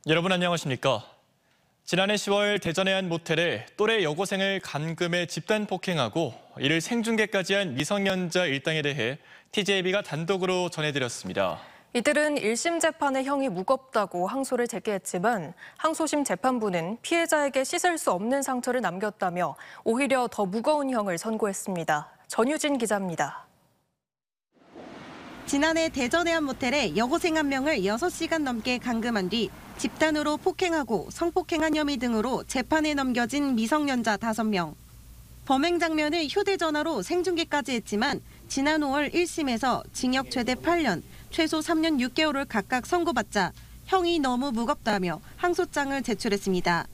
여러분 안녕하십니까? 지난해 10월 대전의 한 모텔에 또래 여고생을 감금해 집단 폭행하고 이를 생중계까지 한 미성년자 일당에 대해 TJB가 단독으로 전해드렸습니다. 이들은 1심 재판의 형이 무겁다고 항소를 제기했지만 항소심 재판부는 피해자에게 씻을 수 없는 상처를 남겼다며 오히려 더 무거운 형을 선고했습니다. 전유진 기자입니다. 지난해 대전의 한 모텔에 여고생 한 명을 6시간 넘게 감금한 뒤 집단으로 폭행하고 성폭행한 혐의 등으로 재판에 넘겨진 미성년자 5명. 범행 장면을 휴대전화로 생중계까지 했지만 지난 5월 1심에서 징역 최대 8년, 최소 3년 6개월을 각각 선고받자 형이 너무 무겁다며 항소장을 제출했습니다.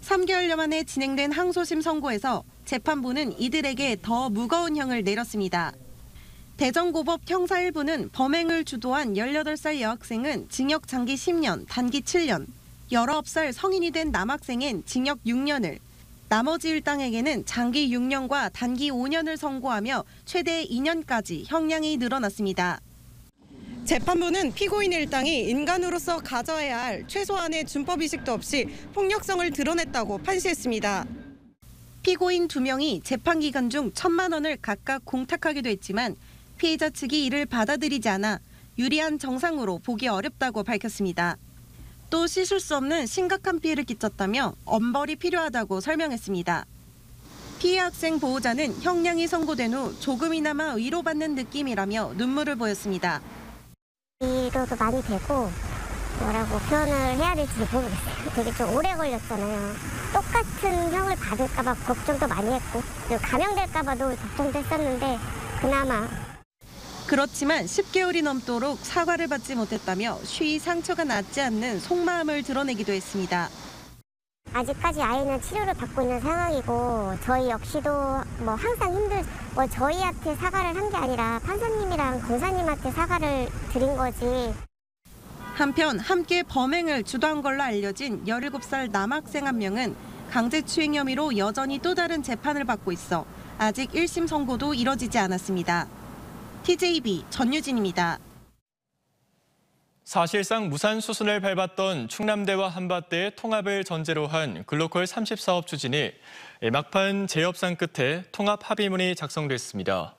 3개월여 만에 진행된 항소심 선고에서 재판부는 이들에게 더 무거운 형을 내렸습니다. 대전고법 형사 1부는 범행을 주도한 18살 여학생은 징역 장기 10년, 단기 7년, 19살 성인이 된 남학생은 징역 6년을, 나머지 일당에게는 장기 6년과 단기 5년을 선고하며 최대 2년까지 형량이 늘어났습니다. 재판부는 피고인 일당이 인간으로서 가져야 할 최소한의 준법의식도 없이 폭력성을 드러냈다고 판시했습니다. 피고인 2명이 재판 기간 중 1,000만 원을 각각 공탁하기도 했지만 피해자 측이 이를 받아들이지 않아 유리한 정상으로 보기 어렵다고 밝혔습니다. 또 씻을 수 없는 심각한 피해를 끼쳤다며 엄벌이 필요하다고 설명했습니다. 피해 학생 보호자는 형량이 선고된 후 조금이나마 위로받는 느낌이라며 눈물을 보였습니다. 위로도 많이 되고 뭐라고 표현을 해야 될지 모르겠어요. 되게 좀 오래 걸렸잖아요. 똑같은 형을 받을까 봐 걱정도 많이 했고 감형될까 봐도 걱정도 했었는데 그나마. 그렇지만 10개월이 넘도록 사과를 받지 못했다며 쉬이 상처가 낫지 않는 속마음을 드러내기도 했습니다. 아직까지 아이는 치료를 받고 있는 상황이고 저희 역시도 뭐 항상 저희한테 사과를 한 게 아니라 판사님이랑 검사님한테 사과를 드린 거지. 한편 함께 범행을 주도한 걸로 알려진 17살 남학생 한 명은 강제추행 혐의로 여전히 또 다른 재판을 받고 있어 아직 1심 선고도 이뤄지지 않았습니다. TJB 전유진입니다. 사실상 무산 수순을 밟았던 충남대와 한밭대의 통합을 전제로 한 글로컬 30사업 추진이 막판 재협상 끝에 통합 합의문이 작성됐습니다.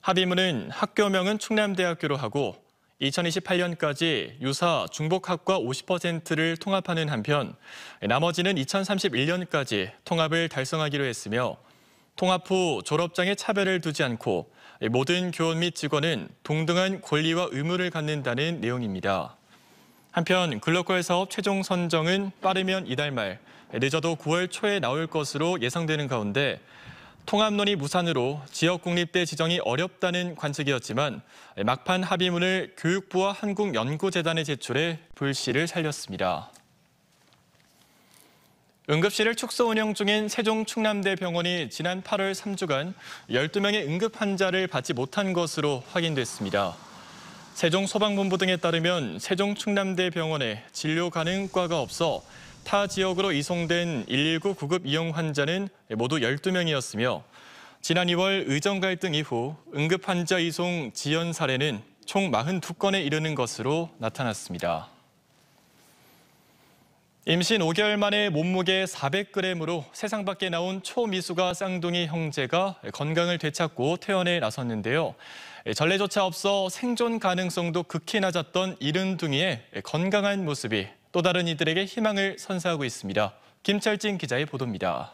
합의문은 학교명은 충남대학교로 하고 2028년까지 유사 중복학과 50%를 통합하는 한편 나머지는 2031년까지 통합을 달성하기로 했으며 통합 후 졸업장에 차별을 두지 않고 모든 교원 및 직원은 동등한 권리와 의무를 갖는다는 내용입니다. 한편 글로컬 사업 최종 선정은 빠르면 이달 말, 늦어도 9월 초에 나올 것으로 예상되는 가운데 통합론이 무산으로 지역국립대 지정이 어렵다는 관측이었지만 막판 합의문을 교육부와 한국연구재단에 제출해 불씨를 살렸습니다. 응급실을 축소 운영 중인 세종충남대병원이 지난 8월 3주간 12명의 응급 환자를 받지 못한 것으로 확인됐습니다. 세종소방본부 등에 따르면 세종충남대병원에 진료 가능 과가 없어 타 지역으로 이송된 119 구급 이용 환자는 모두 12명이었으며 지난 2월 의정 갈등 이후 응급 환자 이송 지연 사례는 총 42건에 이르는 것으로 나타났습니다. 임신 5개월 만에 몸무게 400g으로 세상 밖에 나온 초미수가 쌍둥이 형제가 건강을 되찾고 퇴원에 나섰는데요. 전례조차 없어 생존 가능성도 극히 낮았던 이른둥이의 건강한 모습이 또 다른 이들에게 희망을 선사하고 있습니다. 김철진 기자의 보도입니다.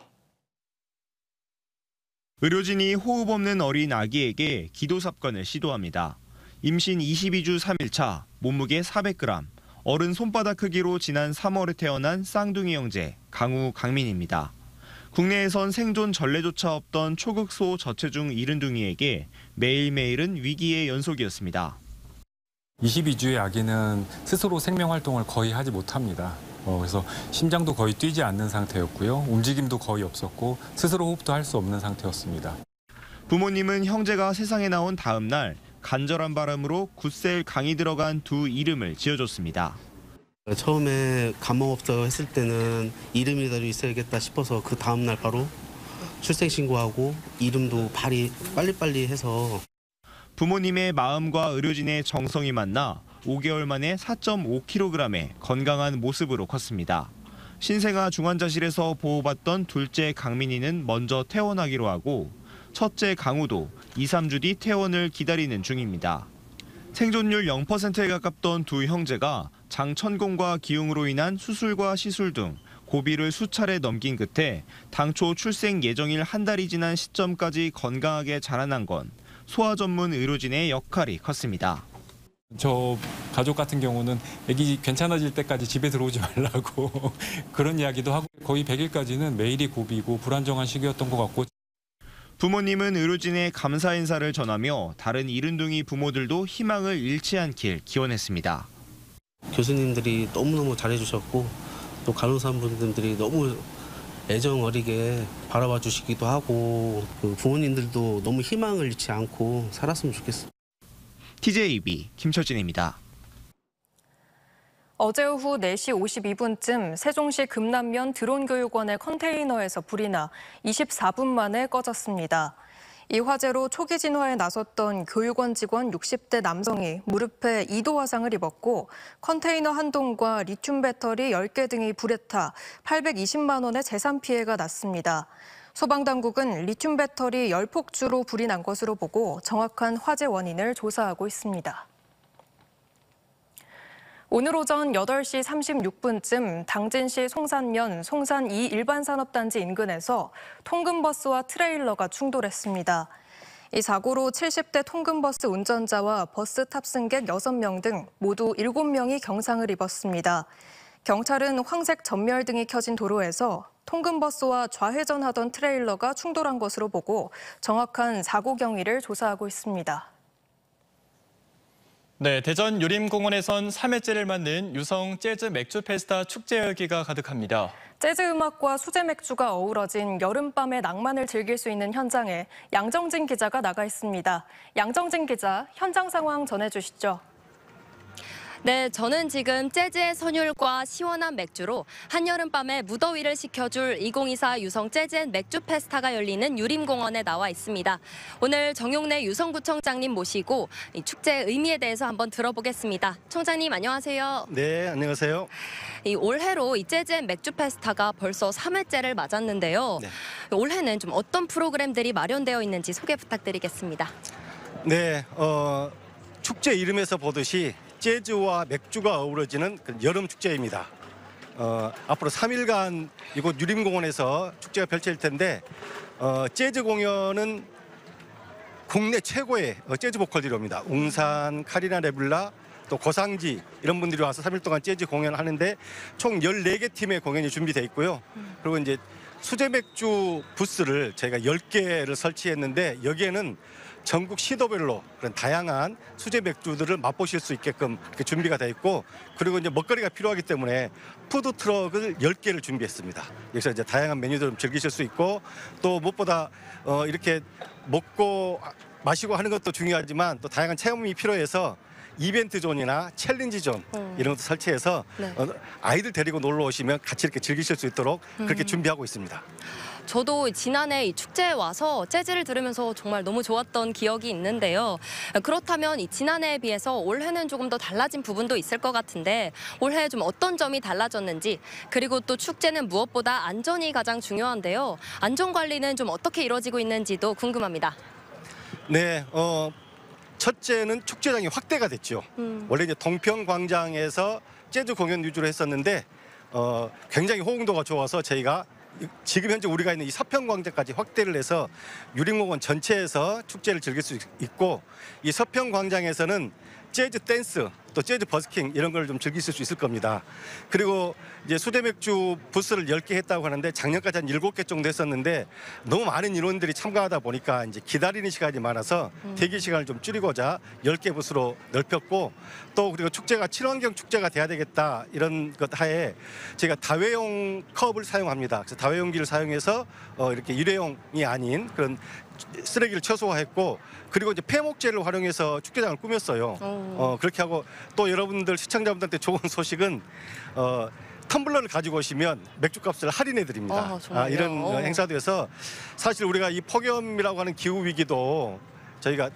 의료진이 호흡 없는 어린 아기에게 기도삽관을 시도합니다. 임신 22주 3일차, 몸무게 400g. 어른 손바닥 크기로 지난 3월에 태어난 쌍둥이 형제 강우, 강민입니다. 국내에선 생존 전례조차 없던 초극소 저체중 이른둥이에게 매일매일은 위기의 연속이었습니다. 22주의 아기는 스스로 생명활동을 거의 하지 못합니다. 그래서 심장도 거의 뛰지 않는 상태였고요. 움직임도 거의 없었고 스스로 호흡도 할 수 없는 상태였습니다. 부모님은 형제가 세상에 나온 다음 날 간절한 바람으로 굳셀 강이 들어간 두 이름을 지어줬습니다. 처음에 감옥 없다고 했을 때는 이름이라도 있어야겠다 싶어서 그 다음 날 바로 출생신고하고 이름도 빨리빨리 해서. 부모님의 마음과 의료진의 정성이 만나 5개월 만에 4.5kg의 건강한 모습으로 컸습니다. 신생아 중환자실에서 보호받던 둘째 강민이는 먼저 퇴원하기로 하고 첫째 강우도 2, 3주 뒤 퇴원을 기다리는 중입니다. 생존율 0%에 가깝던 두 형제가 장천공과 기흉으로 인한 수술과 시술 등 고비를 수차례 넘긴 끝에 당초 출생 예정일 한 달이 지난 시점까지 건강하게 자라난 건 소아 전문 의료진의 역할이 컸습니다. 저 가족 같은 경우는 아기 괜찮아질 때까지 집에 들어오지 말라고 그런 이야기도 하고 거의 100일까지는 매일이 고비고 불안정한 시기였던 것 같고 부모님은 의료진의 감사 인사를 전하며 다른 이른둥이 부모들도 희망을 잃지 않길 기원했습니다. 교수님들이 너무너무 잘해주셨고 또 간호사분들이 너무 애정 어리게 바라봐 주시기도 하고 그 부모님들도 너무 희망을 잃지 않고 살았으면 좋겠어요. TJB 김철진입니다. 어제 오후 4시 52분쯤 세종시 금남면 드론교육원의 컨테이너에서 불이 나 24분 만에 꺼졌습니다. 이 화재로 초기 진화에 나섰던 교육원 직원 60대 남성이 무릎에 2도 화상을 입었고 컨테이너 한 동과 리튬 배터리 10개 등이 불에 타 820만 원의 재산 피해가 났습니다. 소방당국은 리튬 배터리 10폭주로 불이 난 것으로 보고 정확한 화재 원인을 조사하고 있습니다. 오늘 오전 8시 36분쯤 당진시 송산면 송산 2 일반산업단지 인근에서 통근버스와 트레일러가 충돌했습니다. 이 사고로 70대 통근버스 운전자와 버스 탑승객 6명 등 모두 7명이 경상을 입었습니다. 경찰은 황색 전멸등이 켜진 도로에서 통근버스와 좌회전하던 트레일러가 충돌한 것으로 보고 정확한 사고 경위를 조사하고 있습니다. 네, 대전 유림공원에선 3회째를 맞는 유성 재즈 맥주 페스타 축제 열기가 가득합니다. 재즈 음악과 수제 맥주가 어우러진 여름밤의 낭만을 즐길 수 있는 현장에 양정진 기자가 나가 있습니다. 양정진 기자, 현장 상황 전해주시죠. 네, 저는 지금 재즈의 선율과 시원한 맥주로 한여름밤에 무더위를 식혀줄 2024 유성 재즈 앤 맥주 페스타가 열리는 유림공원에 나와 있습니다. 오늘 정용래 유성구청장님 모시고 이 축제의 의미에 대해서 한번 들어보겠습니다. 청장님 안녕하세요. 네, 안녕하세요. 이 올해로 이 재즈 앤 맥주 페스타가 벌써 3회째를 맞았는데요. 네. 올해는 좀 어떤 프로그램들이 마련되어 있는지 소개 부탁드리겠습니다. 네, 축제 이름에서 보듯이 재즈와 맥주가 어우러지는 여름 축제입니다. 앞으로 3일간 이곳 유림공원에서 축제가 펼쳐질 텐데 재즈 공연은 국내 최고의 재즈 보컬들이 옵니다. 웅산, 카리나 레블라, 또 고상지 이런 분들이 와서 3일 동안 재즈 공연을 하는데 총 14개 팀의 공연이 준비되어 있고요. 그리고 이제 수제 맥주 부스를 저희가 10개를 설치했는데 여기에는 전국 시도별로 그런 다양한 수제 맥주들을 맛보실 수 있게끔 이렇게 준비가 되어 있고 그리고 이제 먹거리가 필요하기 때문에 푸드 트럭을 10개를 준비했습니다. 여기서 이제 다양한 메뉴들을 즐기실 수 있고 또 무엇보다 이렇게 먹고 마시고 하는 것도 중요하지만 또 다양한 체험이 필요해서 이벤트 존이나 챌린지 존 이런 것도 설치해서 네. 아이들 데리고 놀러 오시면 같이 이렇게 즐기실 수 있도록 그렇게 준비하고 있습니다. 저도 지난해 이 축제에 와서 재즈를 들으면서 정말 너무 좋았던 기억이 있는데요. 그렇다면 이 지난해에 비해서 올해는 조금 더 달라진 부분도 있을 것 같은데 올해 좀 어떤 점이 달라졌는지 그리고 또 축제는 무엇보다 안전이 가장 중요한데요. 안전 관리는 좀 어떻게 이루어지고 있는지도 궁금합니다. 네, 첫째는 축제장이 확대가 됐죠. 원래 이제 동평광장에서 재즈 공연 위주로 했었는데 굉장히 호응도가 좋아서 저희가 지금 현재 우리가 있는 이 서평광장까지 확대를 해서 유림공원 전체에서 축제를 즐길 수 있고 이 서평광장에서는 재즈 댄스 또 재즈 버스킹 이런 걸 좀 즐기실 수 있을 겁니다. 그리고 이제 수제 맥주 부스를 10개 했다고 하는데 작년까지 한 7개 정도 했었는데 너무 많은 인원들이 참가하다 보니까 이제 기다리는 시간이 많아서 대기 시간을 좀 줄이고자 10개 부스로 넓혔고 또 그리고 축제가 친환경 축제가 돼야 되겠다 이런 것 하에 제가 다회용 컵을 사용합니다. 그래서 다회용기를 사용해서 이렇게 일회용이 아닌 그런 쓰레기를 최소화했고 그리고 이제 폐목재를 활용해서 축제장을 꾸몄어요. 그렇게 하고 또 여러분들 시청자분들한테 좋은 소식은 텀블러를 가지고 오시면 맥주값을 할인해 드립니다. 정말요? 이런 행사도 해서 사실 우리가 이 폭염이라고 하는 기후 위기도 저희가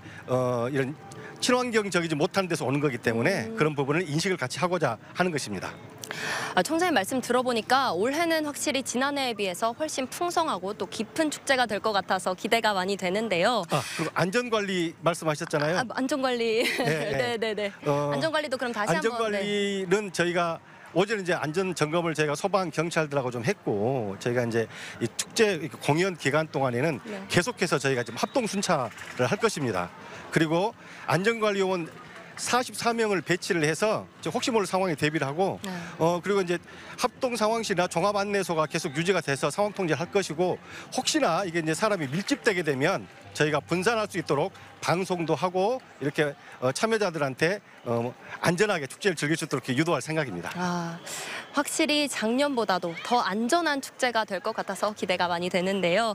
이런 친환경적이지 못한 데서 오는 거기 때문에 그런 부분을 인식을 같이 하고자 하는 것입니다. 총장님 말씀 들어보니까 올해는 확실히 지난해에 비해서 훨씬 풍성하고 또 깊은 축제가 될 것 같아서 기대가 많이 되는데요. 그리고 안전관리 말씀하셨잖아요. 안전관리. 네. 네네네. 안전관리도 그럼 다시 한번. 안전관리는 저희가 오전에 이제 안전 점검을 저희가 소방 경찰들하고 좀 했고 저희가 이제 이 축제 공연 기간 동안에는 계속해서 저희가 지금 합동 순찰을 할 것입니다. 그리고 안전관리요원 44명을 배치를 해서 혹시 모를 상황에 대비를 하고 그리고 이제 합동 상황실이나 종합 안내소가 계속 유지가 돼서 상황 통제를 할 것이고 혹시나 이게 이제 사람이 밀집되게 되면 저희가 분산할 수 있도록 방송도 하고 이렇게 참여자들한테 안전하게 축제를 즐길 수 있도록 이렇게 유도할 생각입니다. 확실히 작년보다도 더 안전한 축제가 될 것 같아서 기대가 많이 되는데요.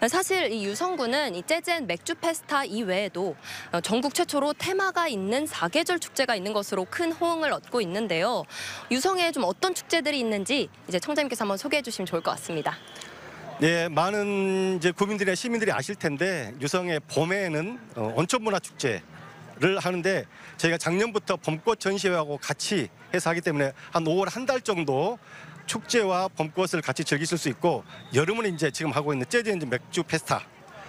사실 이 유성구는 이 재즈앤 맥주 페스타 이외에도 전국 최초로 테마가 있는 사계절 축제가 있는 것으로 큰 호응을 얻고 있는데요. 유성에 좀 어떤 축제들이 있는지 이제 청장님께서 한번 소개해 주시면 좋을 것 같습니다. 네, 많은 이제 국민들이나 시민들이 아실 텐데 유성의 봄에는 온천문화축제를 하는데 저희가 작년부터 봄꽃 전시회하고 같이 해서 하기 때문에 한 5월 한 달 정도 축제와 봄꽃을 같이 즐기실 수 있고 여름은 이제 지금 하고 있는 재즈 앤 맥주 페스타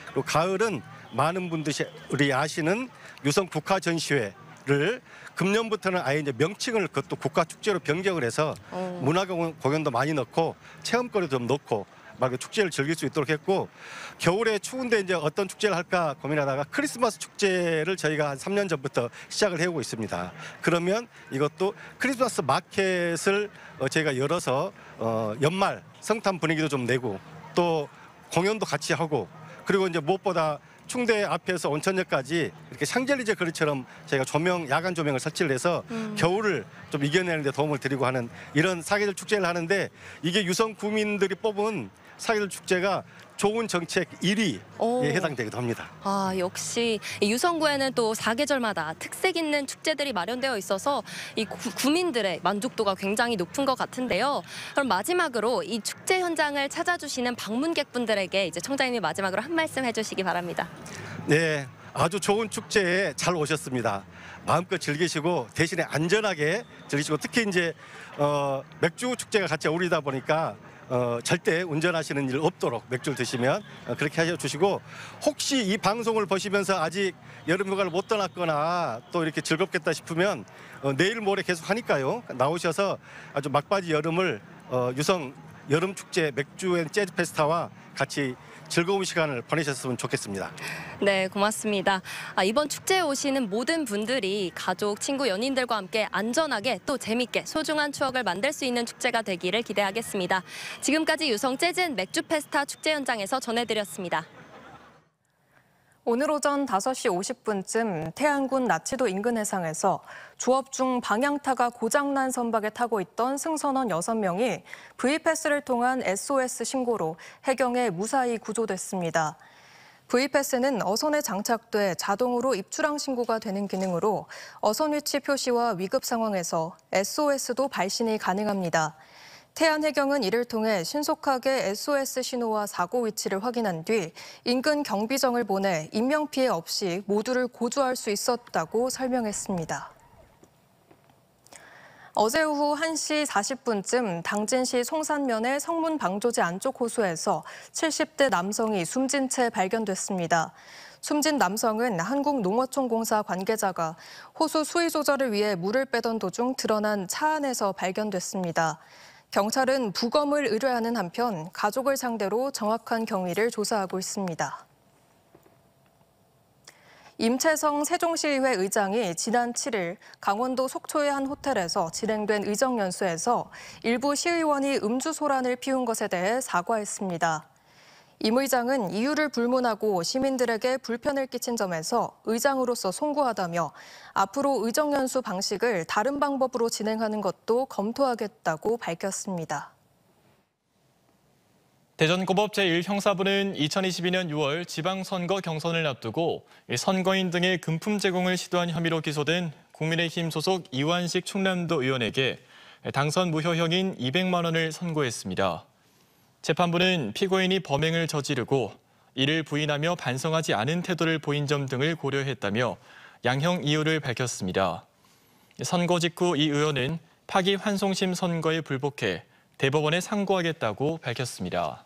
그리고 가을은 많은 분들이 아시는 유성 국화 전시회를 금년부터는 아예 이제 명칭을 그것도 국가 축제로 변경을 해서 문화 공연도 많이 넣고 체험거리도 좀 넣고 막 축제를 즐길 수 있도록 했고 겨울에 추운데 이제 어떤 축제를 할까 고민하다가 크리스마스 축제를 저희가 한 3년 전부터 시작을 해오고 있습니다. 그러면 이것도 크리스마스 마켓을 저희가 열어서 연말 성탄 분위기도 좀 내고 또 공연도 같이 하고 그리고 이제 무엇보다 충대 앞에서 온천역까지 이렇게 샹젤리제 거리처럼 저희가 야간 조명을 설치를 해서 겨울을 좀 이겨내는 데 도움을 드리고 하는 이런 사계절 축제를 하는데 이게 유성 구민들이 뽑은 사계절 축제가 좋은 정책 1위에 해당되기도 합니다. 역시 유성구에는 또 사계절마다 특색 있는 축제들이 마련되어 있어서 이 구민들의 만족도가 굉장히 높은 것 같은데요. 그럼 마지막으로 이 축제 현장을 찾아주시는 방문객분들에게 이제 청장님이 마지막으로 한 말씀 해주시기 바랍니다. 네, 아주 좋은 축제에 잘 오셨습니다. 마음껏 즐기시고 대신에 안전하게 즐기시고 특히 이제 맥주 축제가 같이 어울리다 보니까 절대 운전하시는 일 없도록 맥주를 드시면 그렇게 하셔주시고 혹시 이 방송을 보시면서 아직 여름휴가를 못 떠났거나 또 이렇게 즐겁겠다 싶으면 내일 모레 계속 하니까요. 나오셔서 아주 막바지 여름을 유성 여름축제 맥주 앤 재즈 페스타와 같이 즐거운 시간을 보내셨으면 좋겠습니다. 네, 고맙습니다. 이번 축제에 오시는 모든 분들이 가족, 친구, 연인들과 함께 안전하게 또 재밌게 소중한 추억을 만들 수 있는 축제가 되기를 기대하겠습니다. 지금까지 유성 재즈 앤 맥주 페스타 축제 현장에서 전해드렸습니다. 오늘 오전 5시 50분쯤 태안군 나치도 인근 해상에서 조업 중 방향타가 고장난 선박에 타고 있던 승선원 6명이 V패스를 통한 SOS 신고로 해경에 무사히 구조됐습니다. V패스는 어선에 장착돼 자동으로 입출항 신고가 되는 기능으로 어선 위치 표시와 위급 상황에서 SOS도 발신이 가능합니다. 태안해경은 이를 통해 신속하게 SOS 신호와 사고 위치를 확인한 뒤 인근 경비정을 보내 인명피해 없이 모두를 구조할 수 있었다고 설명했습니다. 어제 오후 1시 40분쯤 당진시 송산면의 성문 방조제 안쪽 호수에서 70대 남성이 숨진 채 발견됐습니다. 숨진 남성은 한국농어촌공사 관계자가 호수 수위 조절을 위해 물을 빼던 도중 드러난 차 안에서 발견됐습니다. 경찰은 부검을 의뢰하는 한편 가족을 상대로 정확한 경위를 조사하고 있습니다. 임채성 세종시의회 의장이 지난 7일 강원도 속초의 한 호텔에서 진행된 의정연수에서 일부 시의원이 음주 소란을 피운 것에 대해 사과했습니다. 임 의장은 이유를 불문하고 시민들에게 불편을 끼친 점에서 의장으로서 송구하다며 앞으로 의정연수 방식을 다른 방법으로 진행하는 것도 검토하겠다고 밝혔습니다. 대전고법 제1형사부는 2022년 6월 지방선거 경선을 앞두고 선거인 등의 금품 제공을 시도한 혐의로 기소된 국민의힘 소속 이완식 충남도 의원에게 당선 무효형인 200만 원을 선고했습니다. 재판부는 피고인이 범행을 저지르고 이를 부인하며 반성하지 않은 태도를 보인 점 등을 고려했다며 양형 이유를 밝혔습니다. 선고 직후 이 의원은 파기환송심 선고에 불복해 대법원에 상고하겠다고 밝혔습니다.